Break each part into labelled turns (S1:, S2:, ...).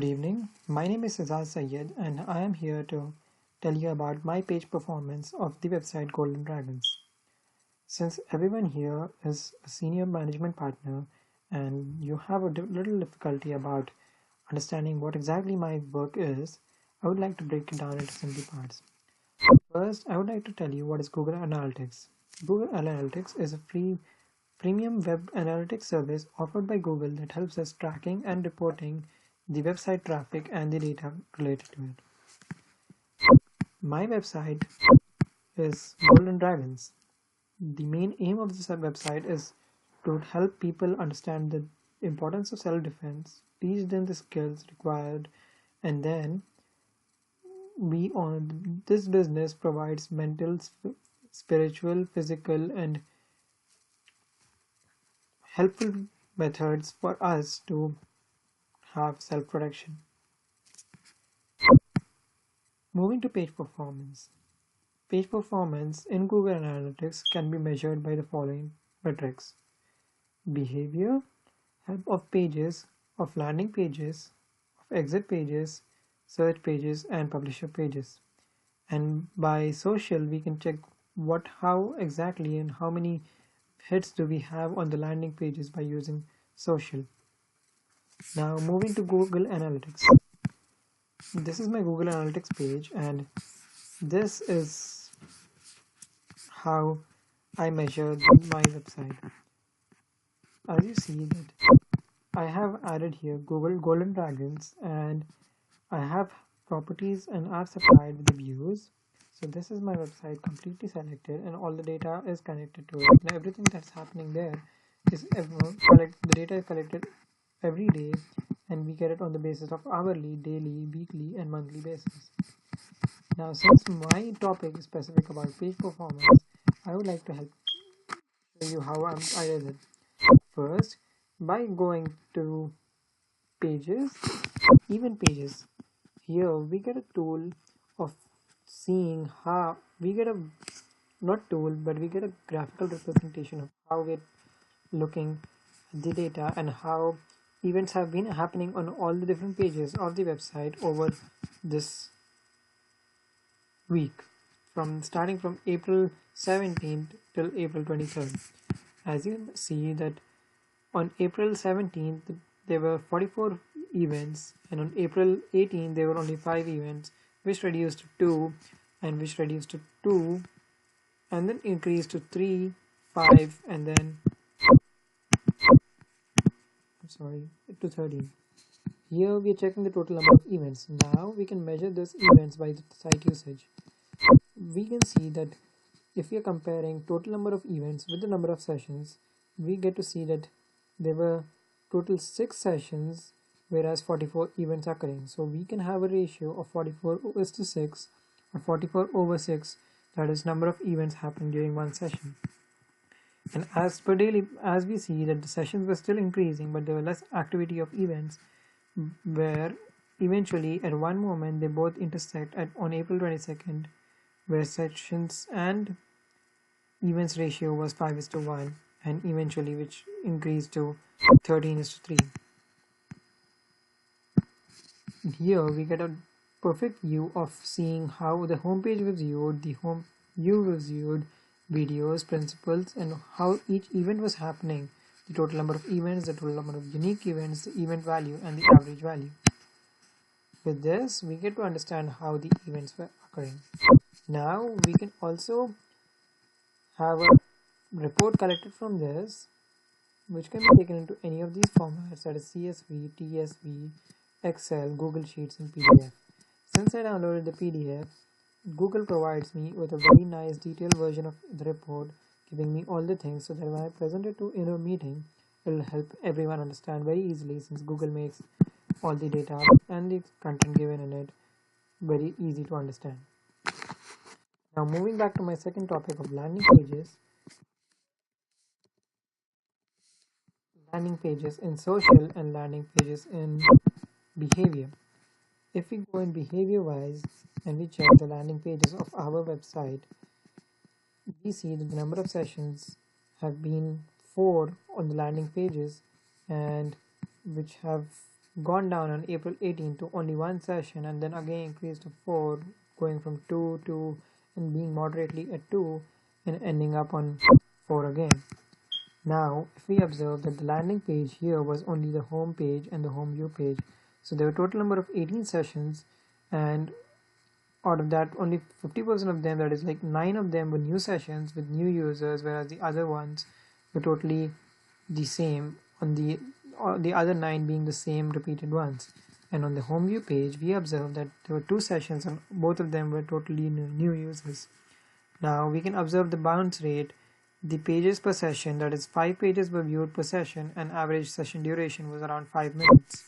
S1: Good evening. My name is Aezaz and I am here to tell you about my page performance of the website Golden Dragons. Since everyone here is a senior management partner and you have a little difficulty about understanding what exactly my work is, I would like to break it down into simple parts. First, I would like to tell you what is Google Analytics. Google Analytics is a free premium web analytics service offered by Google that helps us tracking and reporting the website traffic and the data related to it. My website is Golden Dragons. The main aim of this website is to help people understand the importance of self-defense, teach them the skills required, and then this business provides mental, spiritual, physical, and helpful methods for us to have self-protection. Moving to page performance. Page performance in Google Analytics can be measured by the following metrics: behavior, help of pages, of landing pages, of exit pages, search pages, and publisher pages. And by social, we can check how exactly and how many hits do we have on the landing pages by using social. Now moving to Google Analytics. This is my Google Analytics page, and this is how I measure my website. As you see that I have added here Google Golden Dragons, and I have properties and are supplied with the views. So this is my website completely selected and all the data is connected to it. Now everything that's happening there is the data is collected every day, and we get it on the basis of hourly, daily, weekly, and monthly basis. Now, since my topic is specific about page performance, I would like to show you how I did it. First, by going to pages, event pages. Here we get a tool of seeing how we get a not tool, but we get a graphical representation of how we're looking at the data and how events have been happening on all the different pages of the website over this week, from starting from April 17th till April 23rd. As you see that on April 17th there were 44 events, and on April 18th there were only 5 events, which reduced to 2, and which reduced to 2, and then increased to 3, 5, and then to 13. Here we are checking the total number of events. Now we can measure these events by the site usage. We can see that if we are comparing total number of events with the number of sessions, we get to see that there were total 6 sessions, whereas 44 events occurring. So we can have a ratio of 44:6 or 44/6, that is number of events happening during one session. And as per daily, as we see that the sessions were still increasing, but there were less activity of events, where eventually at one moment they both intersect on April 22nd, where sessions and events ratio was 5:1, and eventually which increased to 13:3. Here we get a perfect view of seeing how the homepage was viewed, the home view was viewed, videos, principles, and how each event was happening, the total number of events, the total number of unique events, the event value, and the average value. With this, we get to understand how the events were occurring. Now we can also have a report collected from this, which can be taken into any of these formats, that is CSV, TSV, Excel, Google Sheets, and PDF. Since I downloaded the PDF, Google provides me with a very nice detailed version of the report, giving me all the things so that when I present it in a meeting, it will help everyone understand very easily, since Google makes all the data and the content given in it very easy to understand. Now moving back to my second topic of landing pages. Landing pages in social and landing pages in behavior. If we go in behavior wise and we check the landing pages of our website, we see that the number of sessions have been 4 on the landing pages, and which have gone down on April 18 to only one session and then again increased to 4, going from 2 to and being moderately at 2 and ending up on 4 again. Now, if we observe that the landing page here was only the home page and the home view page, so there were a total number of 18 sessions, and out of that only 50% of them, that is like 9 of them, were new sessions with new users, whereas the other ones were totally the same, on the other 9 being the same repeated ones. And on the home view page we observed that there were 2 sessions and both of them were totally new users. Now we can observe the bounce rate, the pages per session, that is 5 pages were viewed per session, and average session duration was around 5 minutes.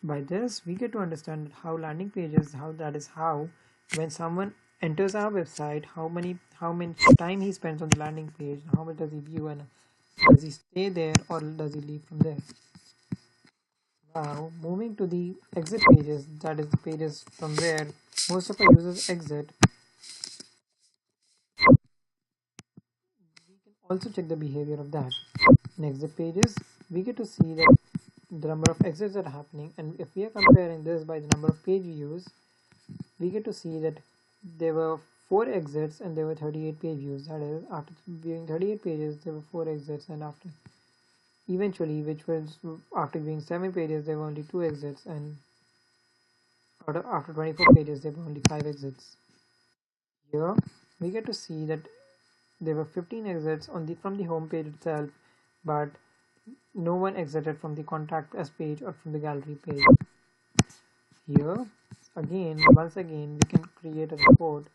S1: By this, we get to understand how landing pages, how when someone enters our website, how much time he spends on the landing page, how much does he view, and does he stay there or does he leave from there. Now, moving to the exit pages, that is the pages from where most of our users exit, we can also check the behavior of that. In exit pages, we get to see that the number of exits that are happening, and if we are comparing this by the number of page views, we get to see that there were 4 exits and there were 38 page views. That is, after viewing 38 pages, there were 4 exits, and which was after viewing 7 pages, there were only 2 exits, and after 24 pages, there were only 5 exits. Here, we get to see that there were 15 exits from the home page itself, but no one exited from the contact us page or from the gallery page. Here, once again, we can create a report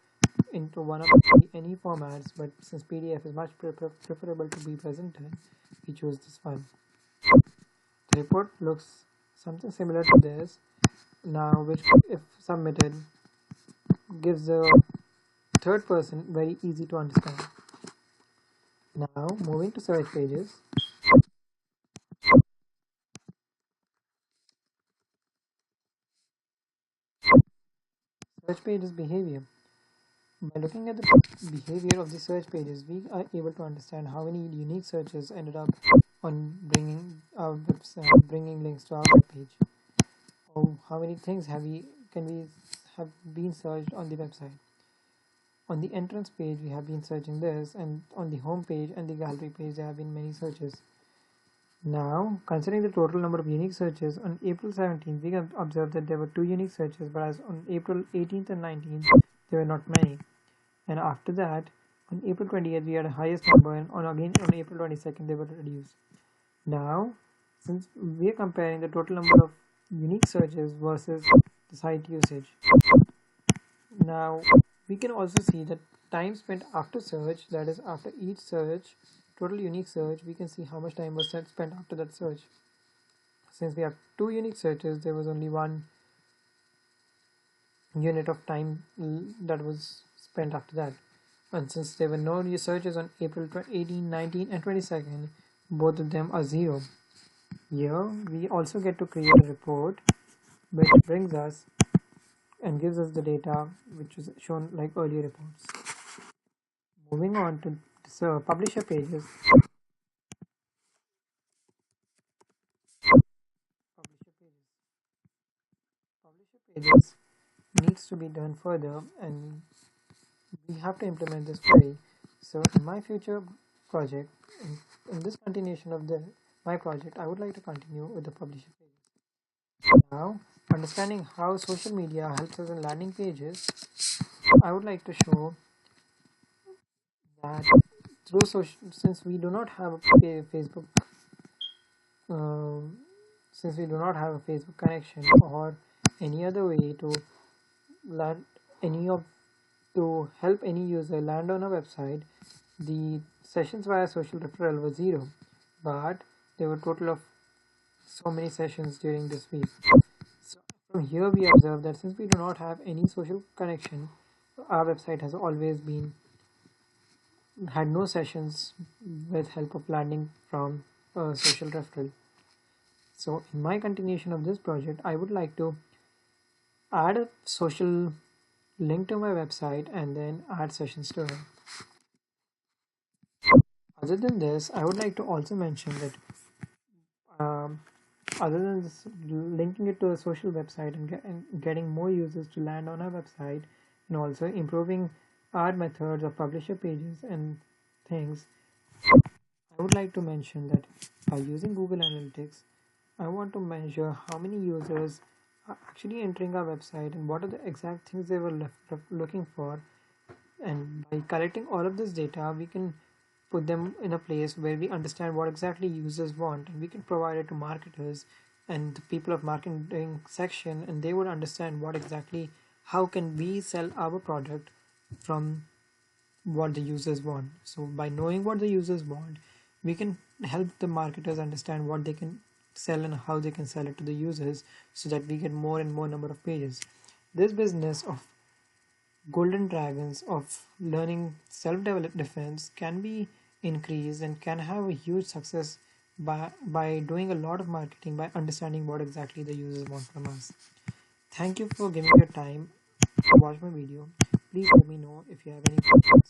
S1: into one of any formats, but since PDF is much preferable to be presented, we choose this one. The report looks something similar to this now, which if submitted gives the third person very easy to understand. Now moving to search pages. Search pages behavior. By looking at the behavior of the search pages, we are able to understand how many unique searches ended up on bringing links to our web page, or how many things can we have been searched on the website. On the entrance page, we have been searching this, and on the home page and the gallery page, there have been many searches. Now, considering the total number of unique searches, on April 17th, we can observe that there were 2 unique searches, whereas on April 18th and 19th, there were not many. And after that, on April 20th, we had the highest number, and on April 22nd, they were reduced. Now, since we are comparing the total number of unique searches versus the site usage, now we can also see that time spent after search, that is after each search, total unique search, we can see how much time was spent after that search. Since we have 2 unique searches, there was only 1 unit of time that was spent after that. And since there were no new searches on April 18, 19 and 22nd, both of them are 0. Here we also get to create a report which brings us and gives us the data which was shown like earlier reports. Moving on to publisher pages. Publisher pages needs to be done further, and we have to implement this query. So in my future project, in this continuation of my project, I would like to continue with the publisher pages. Now, understanding how social media helps us in landing pages, I would like to show that since we do not have a Facebook, um, since we do not have a Facebook connection or any other way to land to help any user land on a website, the sessions via social referral was 0, but there were a total of so many sessions during this week. So from here we observe that since we do not have any social connection, our website has always had no sessions with help of landing from a social referral. So in my continuation of this project, I would like to add a social link to my website and then add sessions to it. Other than this, I would like to also mention that Other than linking it to a social website and getting more users to land on our website, and also improving our methods of publisher pages and things, I would like to mention that by using Google Analytics, I want to measure how many users are actually entering our website and what are the exact things they were looking for. And by collecting all of this data, we can put them in a place where we understand what exactly users want, and we can provide it to marketers and the people of marketing section, and they would understand what exactly how can we sell our product from what the users want. So by knowing what the users want, we can help the marketers understand what they can sell and how they can sell it to the users, so that we get more and more number of pages. This business of golden dragons of learning self-developed defense can be increased and can have a huge success by doing a lot of marketing, by understanding what exactly the users want from us. Thank you for giving your time to watch my video. Please let me know if you have any questions.